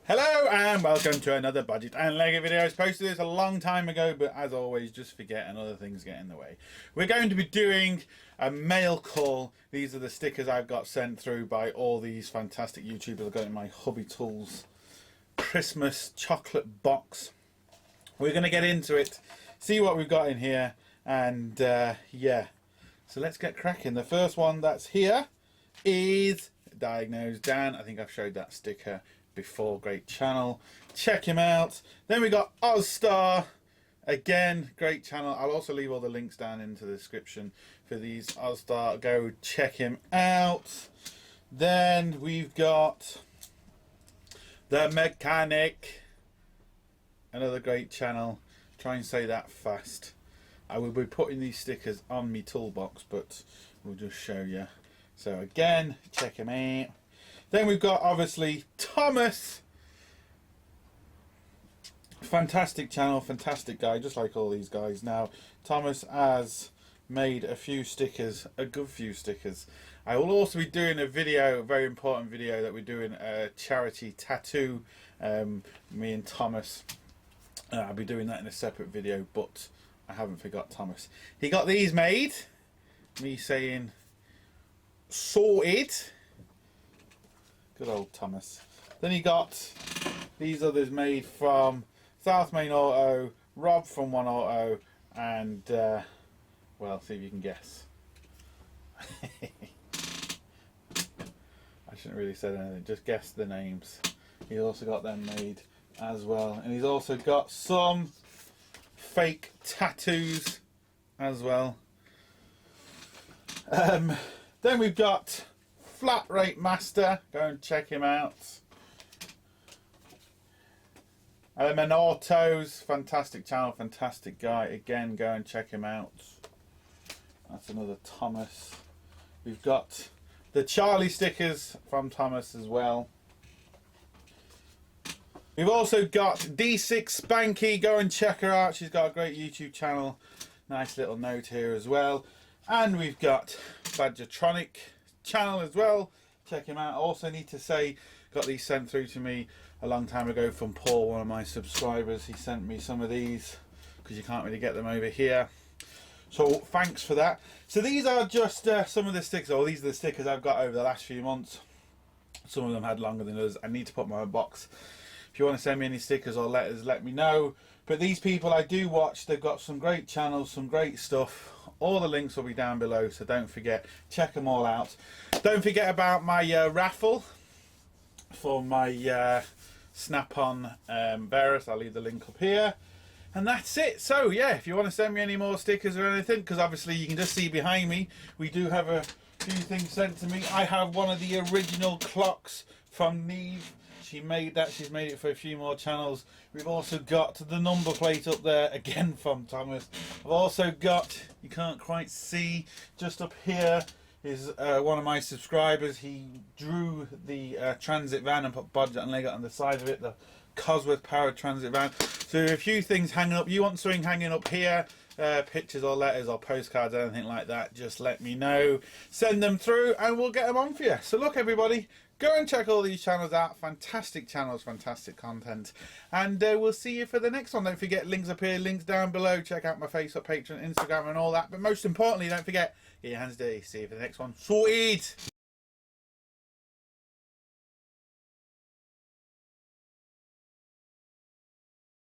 Hello and welcome to another Bodgit and Leggit video. I was posted this a long time ago, but as always, just forget and other things get in the way. We're going to be doing a mail call. These are the stickers I've got sent through by all these fantastic YouTubers I've got in my Hobby Tools Christmas chocolate box. We're going to get into it, see what we've got in here, and yeah. So let's get cracking. The first one that's here is Diagnosed Dan. I think I've showed that sticker before. Great channel, check him out. Then we got Ozstar, again great channel. I'll also leave all the links down into the description for these. Ozstar, go check him out. Then we've got The Mechanic, another great channel. Try and say that fast. I will be putting these stickers on my toolbox, but we'll just show you. So again, check him out. Then we've got obviously Thomas. Fantastic channel, fantastic guy, just like all these guys. Now, Thomas has made a few stickers, a good few stickers. I will also be doing a video, a very important video, that we're doing a charity tattoo. Me and Thomas. I'll be doing that in a separate video, but I haven't forgot Thomas. He got these made. Me saying sorted. Good old Thomas. Then he got these others made from South Main Auto, Rob from One Auto, and well, see if you can guess. I shouldn't really say anything, just guess the names. He's also got them made as well, and he's also got some fake tattoos as well. Then we've got Flat Rate Master, go and check him out. Element Autos, fantastic channel, fantastic guy. Again, go and check him out. That's another Thomas. We've got the Charlie stickers from Thomas as well. We've also got D6 Spanky, go and check her out. She's got a great YouTube channel. Nice little note here as well. And we've got Badgertronic channel as well, check him out. I also need to say, got these sent through to me a long time ago from Paul, one of my subscribers. He sent me some of these because you can't really get them over here, so thanks for that. So these are just some of the stickers, or these are the stickers I've got over the last few months. Some of them had longer than others. I need to put my own box. If you want to send me any stickers or letters, let me know. But these people I do watch, they've got some great channels, some great stuff. All the links will be down below, so don't forget, check them all out. Don't forget about my raffle for my snap-on bearers. I'll leave the link up here. And that's it. So yeah, if you want to send me any more stickers or anything, because obviously you can just see behind me, we do have a few things sent to me. I have one of the original clocks from Neve. She made that. She's made it for a few more channels. We've also got the number plate up there, again from Thomas. I've also got, you can't quite see, just up here is one of my subscribers. He drew the transit van and put Bodgit and Leggit on the side of it, the Cosworth powered transit van. So a few things hanging up. You want something hanging up here, pictures or letters or postcards, anything like that, just let me know. Send them through and we'll get them on for you. So look everybody, go and check all these channels out. Fantastic channels, fantastic content. And we'll see you for the next one. Don't forget, links up here, links down below. Check out my Facebook, Patreon, Instagram and all that. But most importantly, don't forget, get your hands dirty. See you for the next one. Sorted!